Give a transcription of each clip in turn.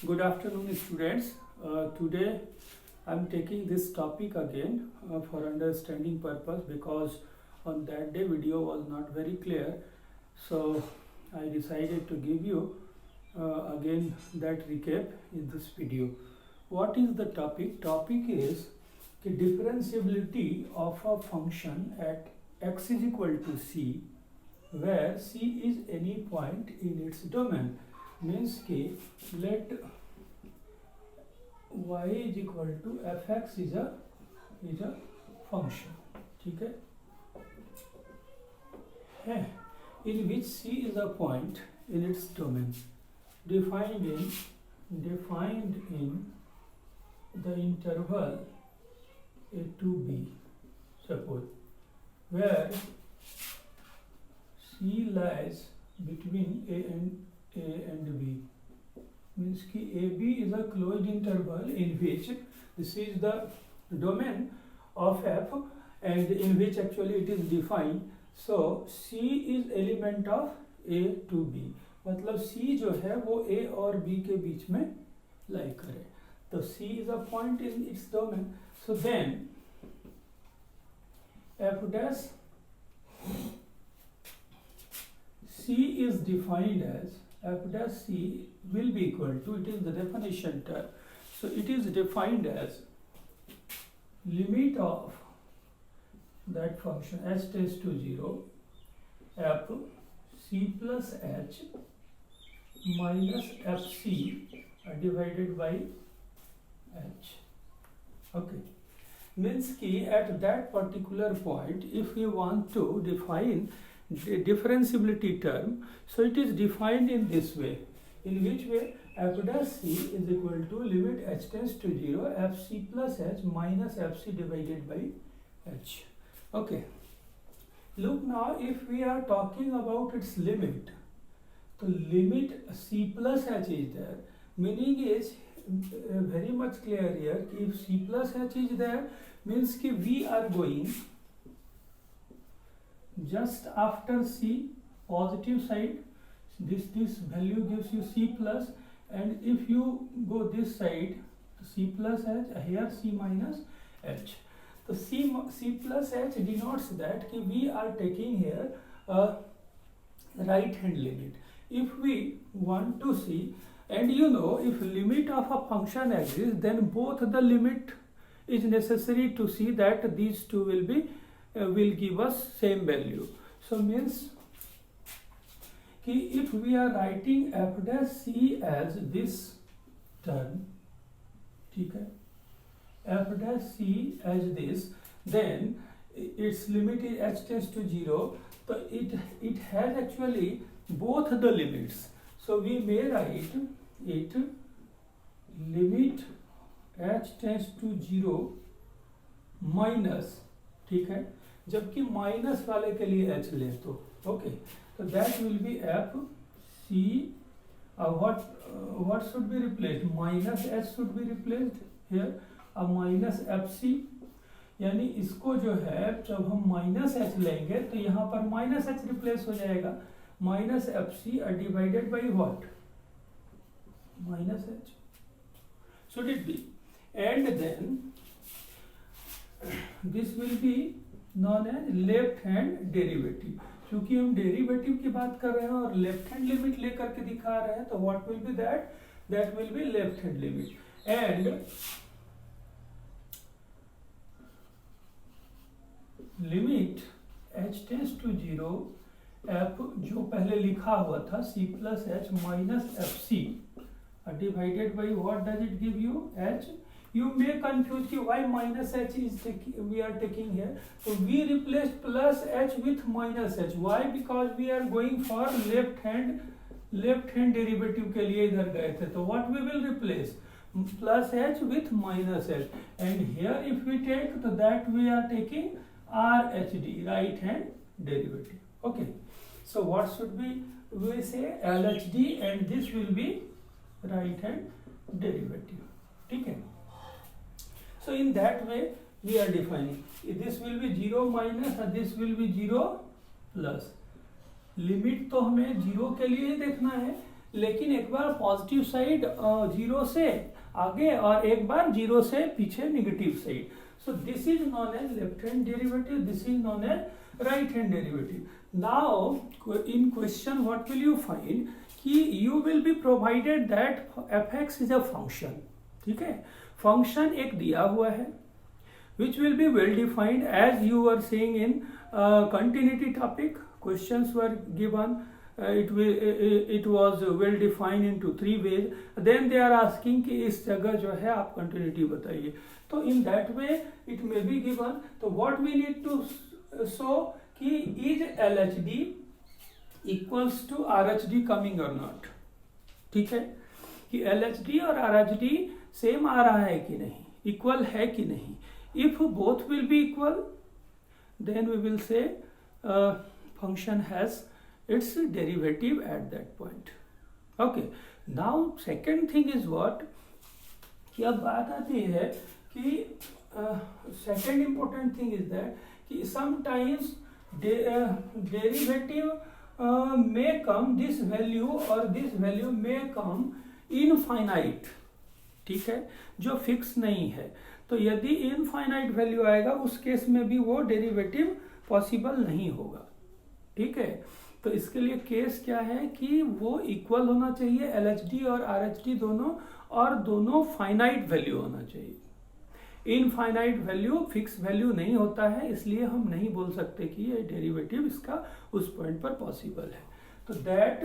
Good afternoon, students. Today I am taking this topic again for understanding purpose because on that day video was not very clear. So I decided to give you again that recap in this video. What is the topic? Topic is the differentiability of a function at x is equal to c, where c is any point in its domain. Means कि let y is equal to fx is a function, ठीक है, in which c is a point in its domain defined in the interval a to b, suppose, where c lies between a and b. Means कि AB is a closed interval in which this is the domain of f and in which actually it is defined. So C is element of A to B. मतलब C जो है वो A और B के बीच में lie करे. तो C is a point in its domain. So then f dash C is defined as f dash c will be equal to, it is the definition term, so it is defined as limit of that function h tends to 0 f c plus h minus fc divided by h. Okay, means कि at that particular point if we want to define the differentiability term, so it is defined in this way. In which way? F dash c is equal to limit h tends to 0 fc plus h minus fc divided by h. Okay, look now, if we are talking about its limit, so limit c plus h is there, meaning is very much clear here. If c plus h is there, means कि we are going just after c, positive side, this value gives you c plus, and if you go this side, c plus h, here c minus h. So c plus h denotes that we are taking here a right hand limit. If we want to see, and you know, if limit of a function exists, then both the limit is necessary to see that these two will give us same value. So means कि if we are writing f dash c as this term, ठीक है, f dash c as this, then its limit is h tends to 0, so it has actually both the limits. So we may write it limit h tends to 0 minus, ठीक है, जबकि minus वाले के लिए h ले तो okay, तो that will be F C, what should be replaced, minus h should be replaced here, अब माइनस एफ सी, यानी इसको जो है जब हम माइनस h लेंगे तो यहाँ पर माइनस h रिप्लेस हो जाएगा, minus F C divided by what, minus h should it be, and then this will be known as left hand derivative. क्योंकि हम डेरिवेटिव की बात कर रहे हैं और लेफ्ट हैंड लिमिट लेकर के दिखा रहे हैं, तो what will be that will be left hand limit. And limit h tends to 0 f जो पहले लिखा हुआ था c plus h minus F C divided by what does it give you, h. You may confuse कि why minus h is we are taking here. So we replaced plus h with minus h. Why? Because we are going for left hand derivative के लिए इधर गए थे. तो what we will replace? Plus h with minus h. And here if we take, so that we are taking RHD, right hand derivative. Okay. So what should we say? LHD, and this will be right hand derivative. ठीक है. So in that way we are defining, this will be 0 minus and this will be 0 plus. Limit तो हमें 0 के लिए देखना है, लेकिन एक बार पॉजिटिव साइड 0 से आगे और एक बार 0 से पीछे negative side. So this is known as left hand derivative, this is known as right hand derivative. Now in question what will you find कि you will be provided that fx is a function. ठीक है, function एक दिया हुआ है which will be well defined as you were saying in continuity topic. Questions were given. It was well defined into 3 ways. Then they are asking कि इस जगह जो है आप continuity बताइए. तो in that way it may be given. तो what we need to show कि is LHD equals to RHD coming or not. ठीक है, कि LHD और RHD सेम आ रहा है कि नहीं, इक्वल है कि नहीं. If both will be equal, then we will say function has its derivative at that point. Okay. Now second thing is what? कि अब बात आती है कि second important thing is that कि sometimes derivative may come, this value or this value may come infinite. ठीक है, जो फिक्स नहीं है. तो यदि इनफाइनाइट वैल्यू आएगा उस केस में भी वो डेरिवेटिव पॉसिबल नहीं होगा. ठीक है, तो इसके लिए केस क्या है कि वो इक्वल होना चाहिए LHD और RHD दोनों, और दोनों फाइनाइट वैल्यू होना चाहिए. इनफाइनाइट वैल्यू फिक्स वैल्यू नहीं होता है, इसलिए हम नहीं बोल सकते कि ये डेरिवेटिव इसका उस पॉइंट पर पॉसिबल है. तो that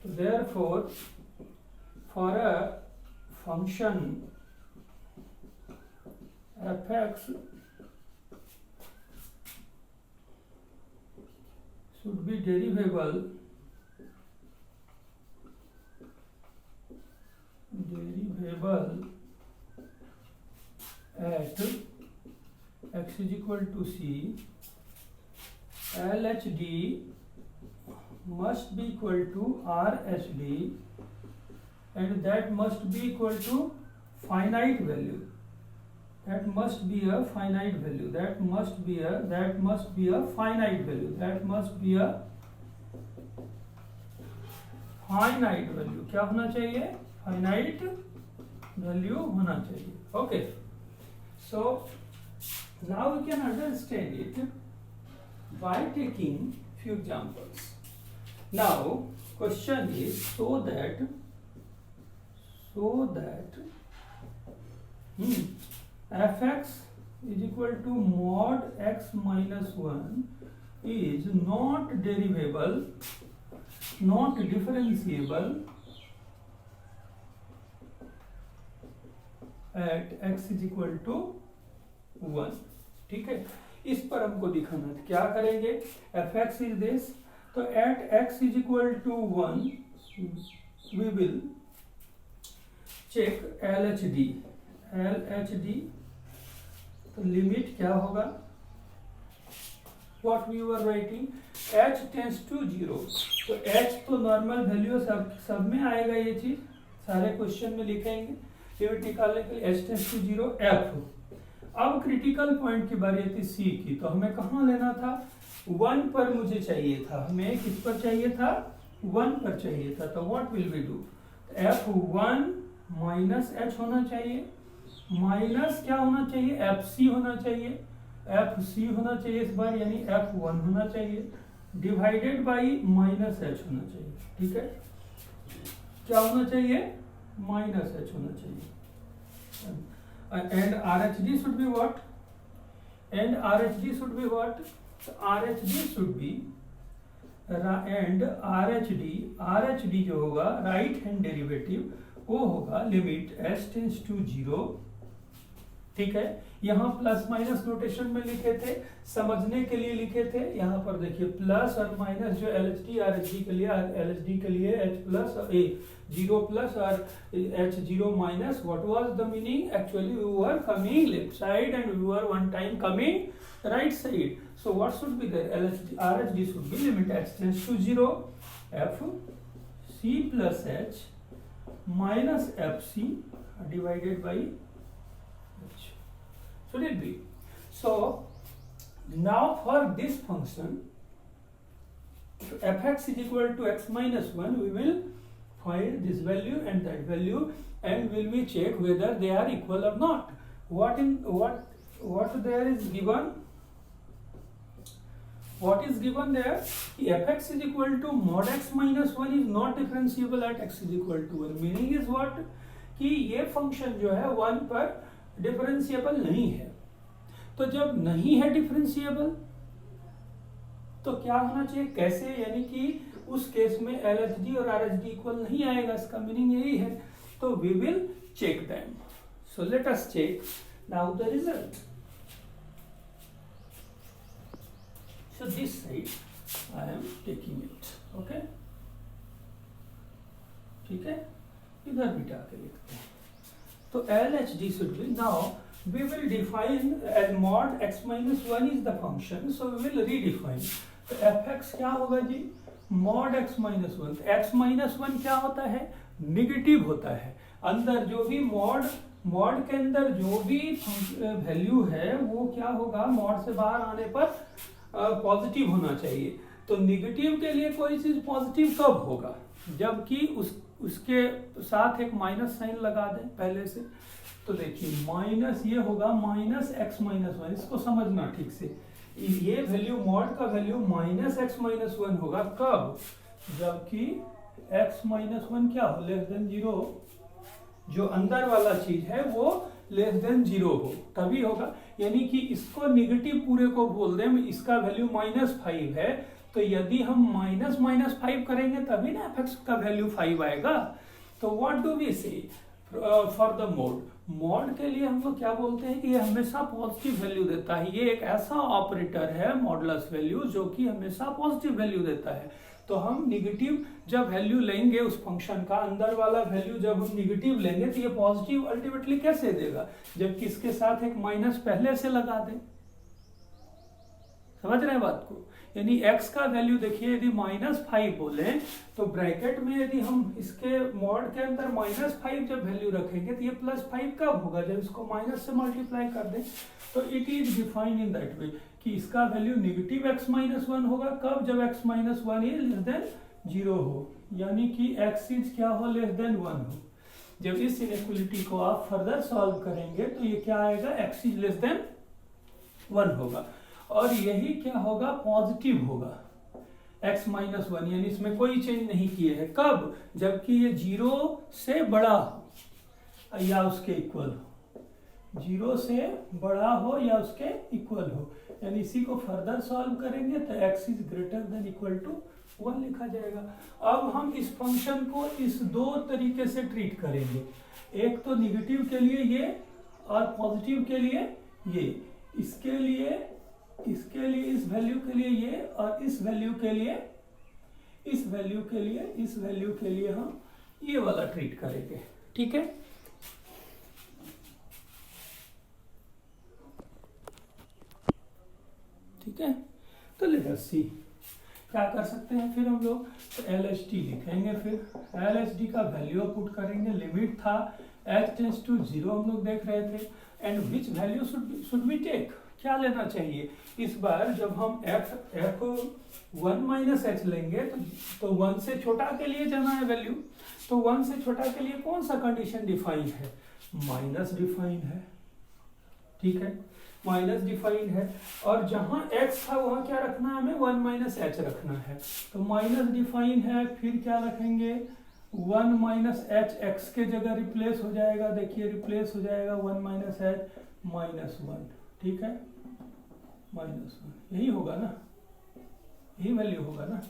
therefore for a function fx should be derivable at x is equal to c. LHD must be equal to RHD and that must be equal to finite value. That must be a finite value. That must be a finite value. That must be a finite value. क्या होना चाहिए? Finite value होना चाहिए. Okay. So now we can understand it by taking few examples. Now question is so that fx is equal to mod x minus 1 is not derivable, not differentiable at x is equal to 1. ठीक है, इस पर हमको दिखाना है. क्या करेंगे? fx is this, तो at x is equal to 1 we will check LHD. तो लिमिट क्या होगा? What we were writing, h tends to 0. तो h तो नॉर्मल वैल्यू सब में आएगा, ये चीज सारे क्वेश्चन में लिखेंगे. लिमिट निकालने के लिए h tends to 0 f. अब क्रिटिकल पॉइंट की बारी थी c की, तो हमें कहाँ लेना था? 1 पर मुझे चाहिए था. हमें किस पर चाहिए था? 1 पर चाहिए था. तो what will we do? f1 minus h होना चाहिए, माइनस क्या होना चाहिए? fc होना चाहिए, fc होना चाहिए इस बार, यानी f1 होना चाहिए, डिवाइडेड बाई माइनस h होना चाहिए. ठीक है, क्या होना चाहिए? माइनस h होना चाहिए. And RHD should be what? And RHD should be what? RHD should be and RHD जो होगा राइट हैंड डेरिवेटिव वो होगा लिमिट h टेंड्स टू 0. ठीक है, यहाँ प्लस माइनस नोटेशन में लिखे थे, समझने के लिए लिखे थे. यहाँ पर देखिए प्लस और माइनस जो LHD RHD के लिए, LHD के लिए h प्लस और a 0 प्लस और h 0 minus. What was the meaning? Actually we were coming left side and we were one time coming right side. So what should be there? RHD should be limit h tends to 0 f c plus h minus fc divided by h. Should it be? So now for this function fx is equal to x minus 1, we will find this value and that value and will we check whether they are equal or not. What there is given, what is given there, fx is equal to mod x minus 1 is not differentiable at x is equal to 1. Meaning is what कि ये function जो है 1 पर differentiable नहीं है. तो जब नहीं है डिफरेंशिएबल तो क्या होना चाहिए, कैसे, यानी कि उस केस में LHD और RHD इक्वल नहीं आएगा. इसका मीनिंग यही है. तो we will check them. So let us check now the result. So this side I am taking it. Okay, ठीक है, इधर बिठा के लिखते हैं. तो LHD should be, now we will define as mod x minus 1 is the function, so we will redefine. तो fx क्या होगा जी, mod x minus 1. x minus 1 क्या होता है, निगेटिव होता है. अंदर जो भी मॉड के अंदर जो भी वैल्यू है वो क्या होगा, मॉड से बाहर आने पर पॉजिटिव होना चाहिए. तो निगेटिव के लिए कोई चीज पॉजिटिव कब होगा, जबकि उसके साथ एक माइनस साइन लगा दें पहले से. तो देखिए माइनस ये होगा माइनस एक्स माइनस 1. इसको समझना ठीक से. ये वैल्यू मॉड का वैल्यू माइनस एक्स माइनस 1 होगा कब, जबकि एक्स माइनस 1 क्या हो, लेस देन 0. जो अंदर वाला चीज है वो लेस देन 0 हो तभी होगा. यानी कि इसको निगेटिव पूरे को बोल दें, इसका वैल्यू -5 है, तो यदि हम -5 करेंगे तभी ना fx का वैल्यू 5 आएगा. तो व्हाट डू वी से फॉर द मोड के लिए हम लोग क्या बोलते हैं कि ये हमेशा पॉजिटिव वैल्यू देता है. ये एक ऐसा ऑपरेटर है मॉडुलस वैल्यू जो कि हमेशा पॉजिटिव वैल्यू देता है. तो हम निगेटिव जब वैल्यू लेंगे उस फंक्शन का, अंदर वाला वैल्यू जब हम निगेटिव लेंगे तो ये पॉजिटिव अल्टीमेटली कैसे देगा, जबकि इसके साथ एक माइनस पहले से लगा दें. समझ रहे हैं बात को. यानी x का वैल्यू देखिए, यदि -5 बोले तो ब्रैकेट में यदि हम इसके मॉड के अंदर -5 जब वैल्यू रखेंगे तो ये +5 कब होगा, जब इसको माइनस से मल्टीप्लाई कर दें. तो it is defined in that way कि इसका वैल्यू नेगेटिव x माइनस 1 होगा कब, जब x minus 1 is less than 0 हो, यानी कि x इज क्या हो, लेस देन 1 हो. जब इस इनइक्वालिटी को आप फर्दर सॉल्व करेंगे तो ये क्या आएगा, x इज लेस देन 1 होगा. और यही क्या होगा, पॉजिटिव होगा x माइनस 1, यानी इसमें कोई चेंज नहीं किए है. कब, जबकि ये 0 से बड़ा हो या उसके इक्वल हो, 0 से बड़ा हो या उसके इक्वल हो. यानी इसी को फर्दर सॉल्व करेंगे तो x is greater than equal to 1 लिखा जाएगा. अब हम इस फंक्शन को इस दो तरीके से ट्रीट करेंगे. एक तो निगेटिव के लिए ये और पॉजिटिव के लिए ये. इसके लिए इस वैल्यू के लिए ये, और इस वैल्यू के लिए इस वैल्यू के लिए इस वैल्यू के लिए हम ये वाला ट्रीट करेंगे. ठीक है, ठीक है. तो लेट अस सी क्या कर सकते हैं फिर हम लोग. तो LHD लिखेंगे, फिर LHD का वैल्यू पुट करेंगे. लिमिट था h टेंड्स टू 0 हम लोग देख रहे थे. And which value should we take, क्या लेना चाहिए इस बार. जब हम f1 माइनस h लेंगे तो 1 से छोटा के लिए जाना है वैल्यू. तो 1 से छोटा के लिए कौन सा कंडीशन डिफाइन है, माइनस डिफाइन है. ठीक है, माइनस डिफाइन है. और जहां x था वहां क्या रखना है हमें, 1 माइनस h रखना है. तो माइनस डिफाइन है, फिर क्या रखेंगे, 1 माइनस h x के जगह रिप्लेस हो जाएगा. देखिए रिप्लेस हो जाएगा 1 माइनस h -1. ठीक है, -1 यही होगा ना, यही वैल्यू होगा ना.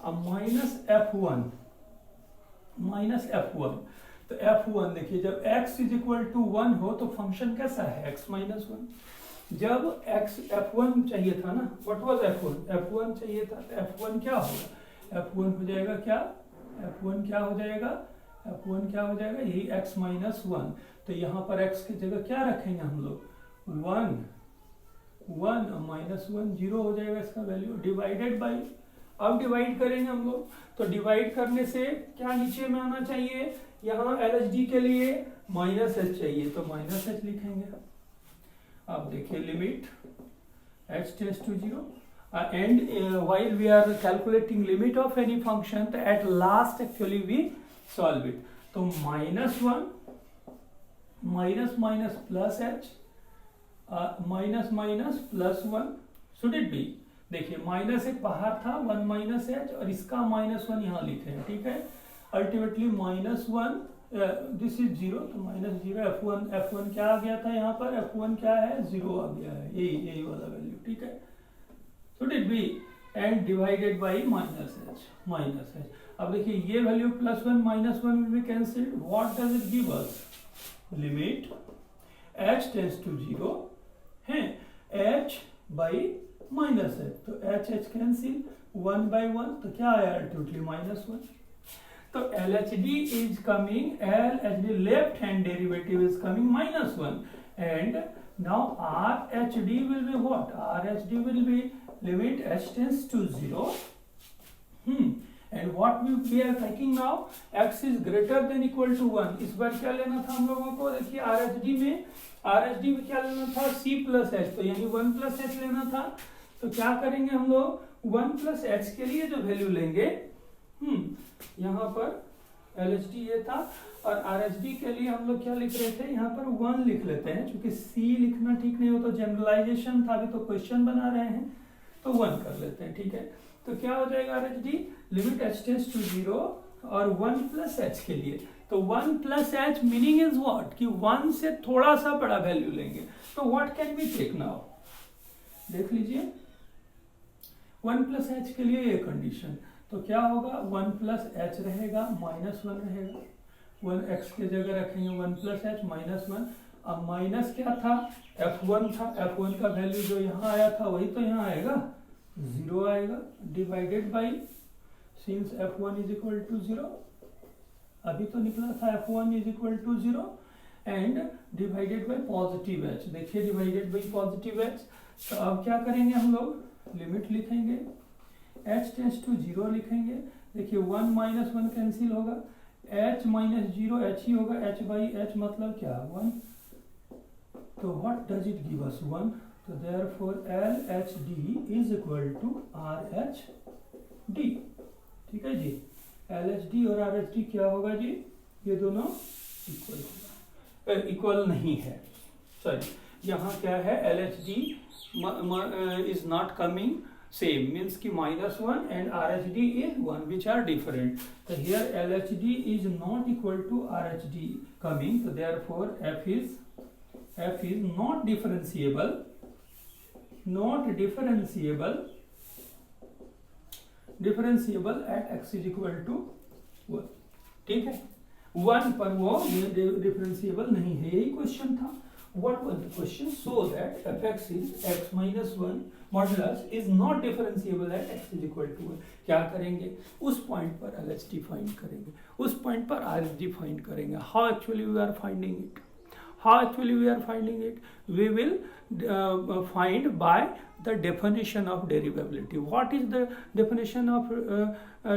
अब -f1 तो f1 देखिए, जब x इज इक्वल टू 1 हो तो फंक्शन कैसा है, x माइनस 1. जब f1 चाहिए था ना, व्हाट वाज f1 चाहिए था, तो f1 क्या होगा, f1 हो जाएगा क्या, f1 क्या हो जाएगा, f1 क्या हो जाएगा, यही x माइनस 1. तो यहाँ पर x की जगह क्या रखेंगे हम लोग, 1 -1 0 हो जाएगा इसका वैल्यू, डिवाइडेड बाई. अब डिवाइड करेंगे हम लोग, तो डिवाइड करने से क्या नीचे में आना चाहिए, यहाँ LHD के लिए -h चाहिए तो -h लिखेंगे. अब देखिए limit h tends to 0 and while we are calculating limit of any function, at last actually we solve it. तो -1 minus minus plus H, minus minus plus 1, should it B? देखिए minus एक बाहर था, 1 minus H, और इसका -1 यहाँ लिखे हैं, ठीक है। अल्टीमेटली -1 दिस इज 0, तो -0 F1 क्या आ गया था यहाँ पर? F1 क्या है? 0 आ गया है, यही वाला वैल्यू, ठीक है। Should it be? And divided by minus H. अब देखिए ये value +1 -1 will be cancelled. What does it give us? Limit h tends to 0 है, h बाई माइनस एच, तो h कैंसिल, 1 बाई 1, तो क्या आया अल्टीमेटली -1। तो LHD is coming, LHD left hand derivative is coming -1, and now RHD will be what? RHD will be limit h tends to 0. And what we are taking now? X is greater than equal to 1. इस बार क्या लेना था हम लोगों को? देखिए RHD में क्या लेना था? C plus h, तो यानी 1 plus h लेना था। तो क्या करेंगे हम लोग? 1 plus h के लिए जो वैल्यू लेंगे, यहाँ पर LHD ये था, और RHD के लिए हम लोग क्या लिख रहे थे? यहाँ पर 1 लिख लेते हैं, क्योंकि C लिखना ठीक नहीं हो, तो जनरलाइजेशन था, अभी तो क्वेश्चन बना रहे हैं, तो 1 कर लेते हैं, ठीक है। तो क्या हो जाएगा RHD? Limit h tends to 0, और 1 प्लस h के लिए, तो 1 plus h meaning is what? कि 1 से थोड़ा सा बड़ा वैल्यू लेंगे। तो what can be take now? देख लीजिए, 1 प्लस h के लिए ये कंडीशन, तो क्या होगा? 1 प्लस h रहेगा, -1 रहेगा, 1 x के जगह रखेंगे 1 प्लस h -1। अब माइनस क्या था? F1 था, F1 का वैल्यू जो यहाँ आया था वही तो यहाँ आएगा, 0 आएगा, divided by, since F1 is equal to 0, अभी तो निकला था F1 is equal to 0, and divided by positive h। देखिए डिवाइडेड बाई पॉजिटिव h, तो अब क्या करेंगे हम लोग? लिमिट लिखेंगे, h टेंड्स टू 0 लिखेंगे। देखिए 1 माइनस 1 कैंसिल होगा, h माइनस 0 h ही होगा, h बाई h मतलब क्या? 1। तो what does it give us? 1। तो therefore LHD is equal to RHD, ठीक है जी। LHD और RHD क्या होगा जी? ये दोनों इक्वल होगा, इक्वल नहीं है, सॉरी, यहाँ क्या है? LHD is not coming same, means ki -1 and RHD is 1, which are different. So here LHD is not equal to RHD coming, so therefore F is not differentiable at x is equal to 1, ठीक है। 1 पर वो differentiable नहीं है, यही question था। What was the question? So that fx is x minus 1 modulus is not differentiable at x is equal to 1. क्या करेंगे? उस पॉइंट पर LHD फाइंड करेंगे, उस पॉइंट पर RHD फाइंड करेंगे। How actually we are finding it? We will find by the definition of derivability. What is the definition of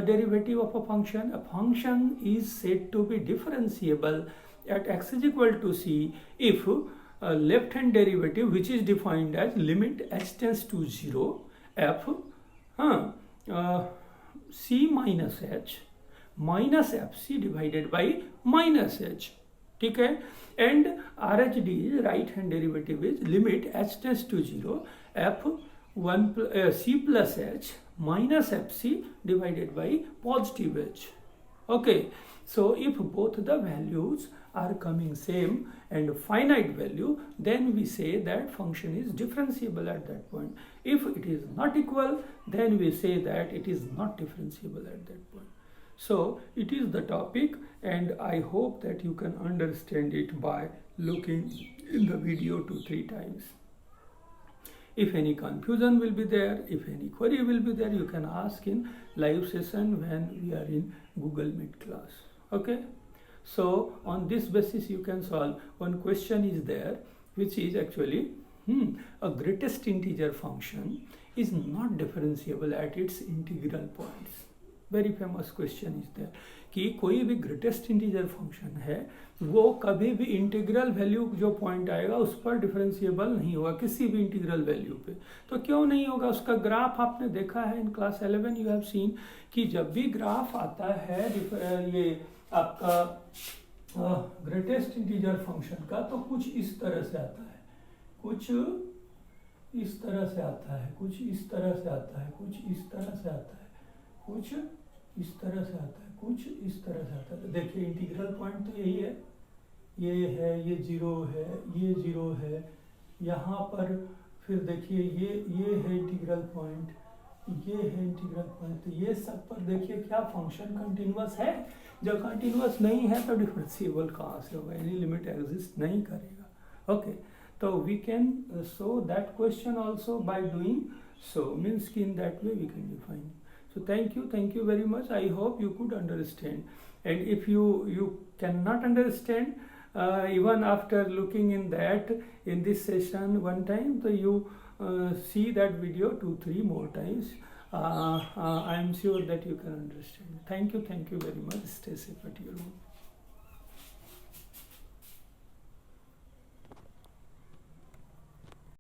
derivative of a function? A function is said to be differentiable at x is equal to c if left hand derivative, which is defined as limit h tends to 0 f c minus h minus fc divided by minus h, ठीक है। And RHD right hand derivative is limit h tends to 0 c plus h minus fc divided by positive h. Okay, so if both the values are coming same and finite value, then we say that function is differentiable at that point. If it is not equal, then we say that it is not differentiable at that point. So it is the topic, and I hope that you can understand it by looking in the video 2-3 times. If any confusion will be there, if any query will be there, you can ask in live session when we are in Google Meet class. Okay, so on this basis you can solve. One question is there, which is actually a greatest integer function is not differentiable at its integral points. Very famous question is there कि कोई भी greatest integer function है वो कभी भी integral value जो point आएगा उस पर डिफरेंशिएबल नहीं होगा किसी भी इंटीग्रल वैल्यू पे। तो क्यों नहीं होगा? उसका ग्राफ आपने देखा है in class 11, you have seen कि जब भी ग्राफ आता है ये आपका ग्रेटेस्ट इंटीजर फंक्शन का, तो कुछ इस तरह से आता है, कुछ इस तरह से आता है, कुछ इस तरह से आता है, कुछ इस तरह से आता है, कुछ इस तरह से आता है, कुछ इस तरह से आता है। देखिए इंटीग्रल पॉइंट तो यही है, ये है, ये जीरो है, ये जीरो है, यहाँ पर फिर देखिए ये है इंटीग्रल पॉइंट, ये है इंटीग्रल पॉइंट। तो ये सब पर देखिए क्या फंक्शन कंटिन्यूअस है। जब कंटिन्यूअस नहीं है तो डिफरेंशिएबल कहाँ से होगा, एनी लिमिट एग्जिस्ट नहीं करेगा। ओके, तो we can solve that question also by doing so, means in that way we can define. So thank you very much. I hope you could understand, and if you cannot understand even after looking in that in this session one time, so you see that video 2-3 more times. I am sure that you can understand. Thank you very much. Stay safe.